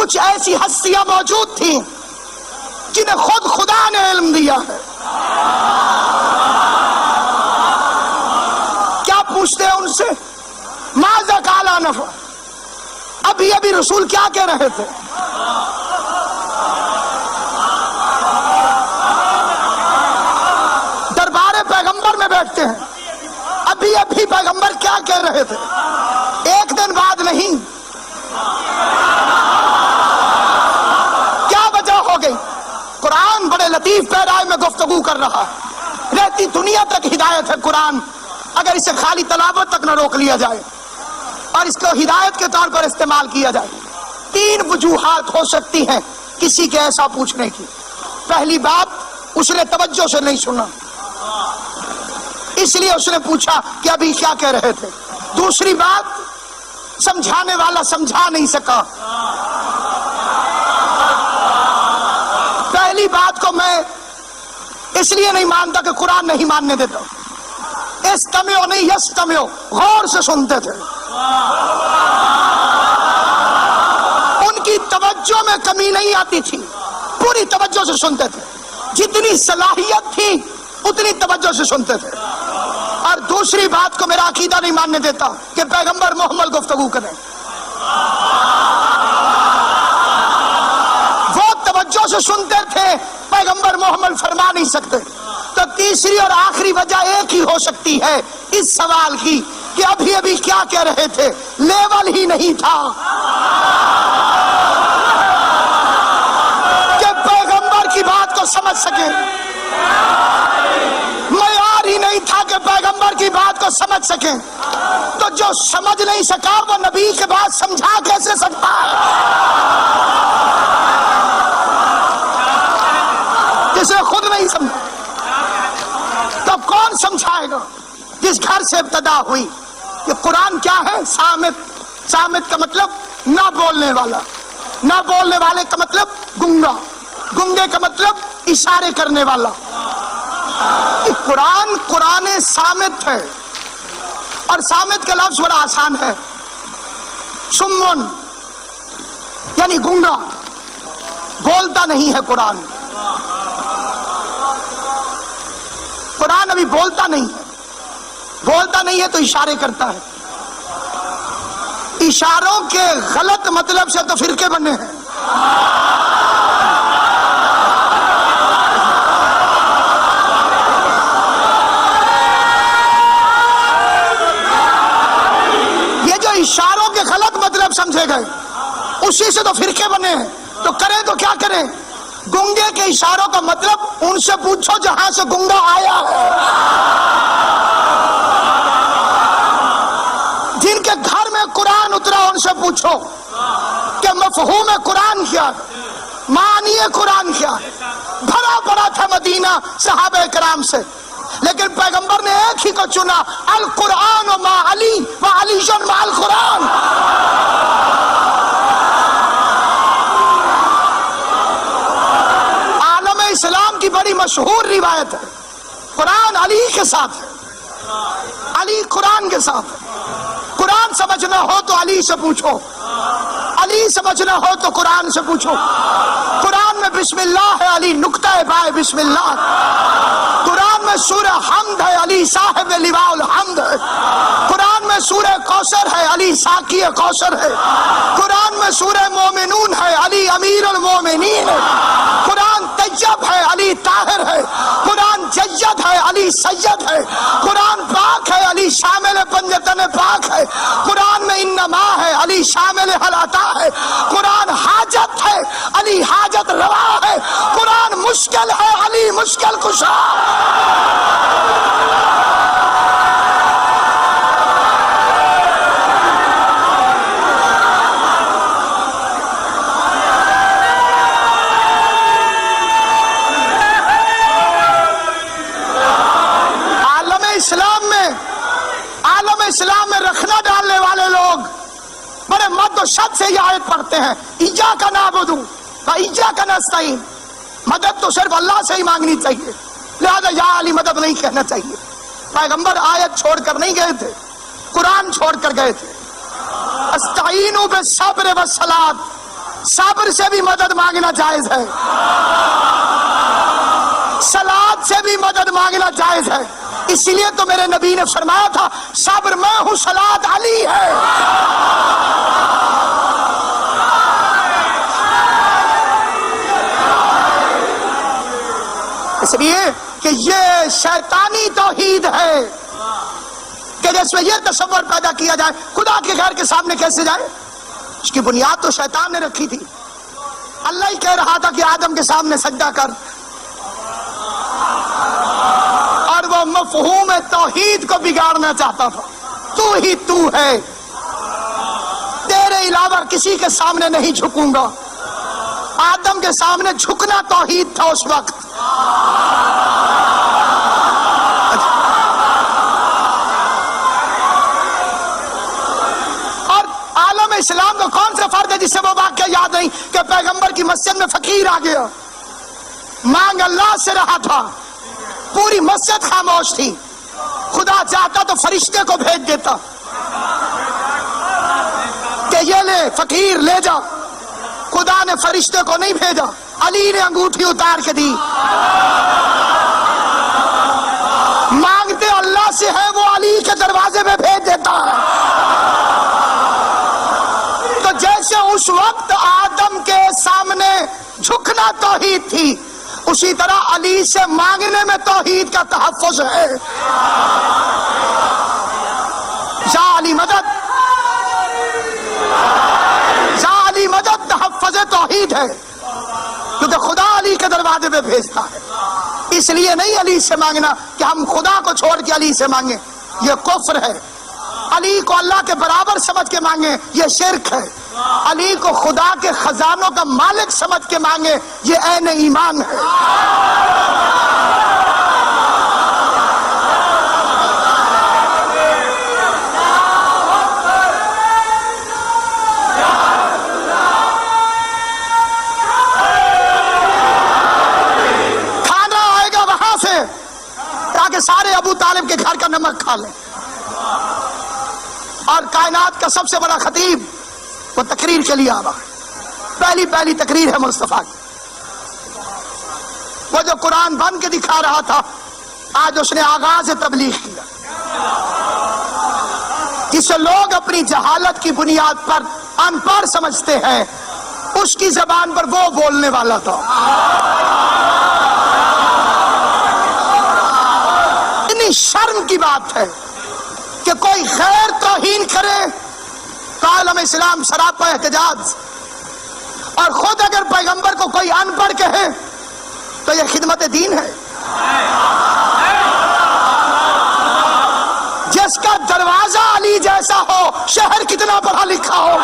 کچھ ایسی ہستیاں موجود تھیں جنہیں خود خدا نے علم دیا ہے. کیا پوچھتے ہیں ان سے؟ ماذا قال آنفا، ابھی رسول کیا کہہ رہے تھے؟ دربار پیغمبر میں بیٹھتے ہیں، ابھی پیغمبر کیا کہہ رہے تھے؟ ایک دن بعد نہیں. کیا وجہ ہو گئی؟ قرآن بڑے لطیف پیرائے میں گفتگو کر رہا ہے، رہتی دنیا تک ہدایت ہے قرآن، اگر اسے خالی تلاوت تک نہ روک لیا جائے اور اس کو ہدایت کے طور پر استعمال کیا جائے. 3 وجوہات ہو سکتی ہیں کسی کے ایسا پوچھنے کی. پہلی بات، اس نے توجہ سے نہیں سنا، اس لیے اس نے پوچھا کہ ابھی کیا کہہ رہے تھے. دوسری بات، سمجھانے والا سمجھا نہیں سکا. پہلی بات کو میں اس لیے نہیں مانتا کہ قرآن نہیں ماننے دیتا. استمعوا نہیں یستمعوا، غور سے سنتے تھے. ان کی توجہ میں کمی نہیں آتی تھی، پوری توجہ سے سنتے تھے. جتنی صلاحیت تھی اتنی توجہ سے سنتے تھے. اور دوسری بات کو میرا عقیدہ نہیں ماننے دیتا کہ پیغمبر محمد گفتگو کریں. وہ توجہ سے سنتے تھے، پیغمبر محمد فرما نہیں سکتے. تو تیسری اور آخری وجہ ایک ہی ہو سکتی ہے اس سوال کی کہ ابھی کیا کہہ رہے تھے، لیول ہی نہیں تھا کہ پیغمبر کی بات کو سمجھ سکیں. معیار ہی نہیں تھا کہ پیغمبر کی بات کو سمجھ سکیں. تو جو سمجھ نہیں سکا وہ نبی کے بعد سمجھا کیسے سکتا ہے؟ جسے خود نہیں سمجھا تو کون سمجھائے گا؟ جس گھر سے ابتدا ہوئی کہ قرآن کیا ہے؟ صامت. صامت کا مطلب نہ بولنے والا، نہ بولنے والے کا مطلب گنگا، گنگے کا مطلب اشارے کرنے والا. قرآن صامت ہے، اور صامت کا لفظ بڑا آسان ہے. سمن یعنی گنگا، بولتا نہیں ہے قرآن. قرآن ابھی بولتا نہیں ہے. بولتا نہیں ہے تو اشارے کرتا ہے. اشاروں کے غلط مطلب سے تو فرقے بنے ہیں. یہ جو اشاروں کے غلط مطلب سمجھے گئے اسی سے تو فرقے بنے ہیں. تو کریں تو کیا کریں؟ گنگے کے اشاروں کا مطلب ان سے پوچھو جہاں سے گنگا آیا ہے. جن کے گھر میں قرآن اترا ان سے پوچھو کہ مفہوم قرآن کیا ہے، معنی قرآن کیا ہے. بھرا پڑا تھا مدینہ صحابہ کرام سے، لیکن پیغمبر نے ایک ہی کو چنا، القرآن و ما علی و علی مع القرآن. عالم اسلام کی بڑی مشہور روایت ہے، قرآن علی کے ساتھ ہے، علی قرآن کے ساتھ ہے. قرآن سمجھنا ہو تو علی سے پوچھو، علی سمجھنا ہو تو قرآن سے پوچھو. قرآن میں بسم اللہ ہے، علی نقطہ بائے بسم اللہ. قرآن میں سورہ حمد ہے، علی صاحب لواء الحمد ہے. قرآن میں سورہ کوثر ہے، علی ساقی کوثر ہے. قرآن میں سورہ مومنون ہے، علی امیر المومنین ہے. قرآن طیب ہے، علی طاہر ہے. قرآن جید ہے، علی سید ہے. قرآن پاک ہے، علی شامل پنجتن پاک ہے. قرآن میں انما ہے، علی شامل حلاتا ہے. قرآن حاجت ہے، علی حاجت روا ہے. قرآن مشکل ہے، علی مشکل کشا. اسلام میں رکھنا ڈالنے والے لوگ بڑے مد و شد سے یہ آیت پڑھتے ہیں، ایاک نعبد و ایاک نستعین. مدد تو صرف اللہ سے ہی مانگنی چاہیے، لہذا یا علی مدد نہیں کہنا چاہیے. پیغمبر آیت چھوڑ کر نہیں گئے تھے، قرآن چھوڑ کر گئے تھے. استعینوا بالصبر والصلاۃ، صبر سے بھی مدد مانگنا جائز ہے، صلات سے بھی مدد مانگنا جائز ہے۔ اس لیے تو میرے نبی نے فرمایا تھا صبر میں ہوں، صلات علی ہے۔ اس لیے کہ یہ شیطانی توحید ہے کہ جس میں یہ تصور پیدا کیا جائے خدا کے غیر کے سامنے کیسے جائے۔ اس کی بنیاد تو شیطان نے رکھی تھی۔ اللہ ہی کہہ رہا تھا کہ آدم کے سامنے سجدہ کر، اور وہ مفہوم توحید کو بگاڑنا چاہتا تھا۔ تو ہی تو ہے، تیرے علاوہ کسی کے سامنے نہیں جھکوں گا۔ آدم کے سامنے جھکنا توحید تھا اس وقت۔ اور عالم اسلام کا کون سا فرد ہے جس سے وہ واقعہ یاد نہیں کہ پیغمبر کی مسجد میں فقیر آ گیا، مانگ اللہ سے رہا تھا، پوری مسجد خاموش تھی، خدا چاہتا تو فرشتے کو بھیج دیتا کہ یہ لے فقیر لے جا، خدا نے فرشتے کو نہیں بھیجا، علی نے انگوٹھی اتار کے دی۔ مانگتے اللہ سے ہے، وہ علی کے دروازے میں بھیج دیتا ہے۔ تو جیسے اس وقت آدم کے سامنے جھکنا توحید تھی، اسی طرح علی سے مانگنے میں توحید کا تحفظ ہے۔ یا علی مدد، یا علی مدد تحفظ توحید ہے، کیونکہ خدا علی کے دروازے پہ بھیجتا ہے۔ اس لیے نہیں علی سے مانگنا کہ ہم خدا کو چھوڑ کے علی سے مانگیں، یہ کفر ہے۔ علی کو اللہ کے برابر سمجھ کے مانگیں، یہ شرک ہے۔ علی کو خدا کے خزانوں کا مالک سمجھ کے مانگیں، یہ عین ایمان ہے۔ کھانا آئے گا وہاں سے تاکہ سارے ابو طالب کے گھر کا نمک کھا لیں۔ اور کائنات کا سب سے بڑا خطیب وہ تقریر کے لیے آوا ہے، پہلی تقریر ہے مصطفیٰ کی۔ وہ جو قرآن بن کے دکھا رہا تھا، آج اس نے آغاز تبلیغ کیا، جسے لوگ اپنی جہالت کی بنیاد پر ان پڑھ سمجھتے ہیں، اس کی زبان پر وہ بولنے والا تھا۔ اتنی شرم کی بات ہے کہ کوئی غیر توہین کرے تو عالم اسلام سراپا احتجاج، اور خود اگر پیغمبر کو کوئی ان پڑھ کہے تو یہ خدمت دین ہے۔ جس کا دروازہ علی جیسا ہو، شہر کتنا پڑھا لکھا ہو۔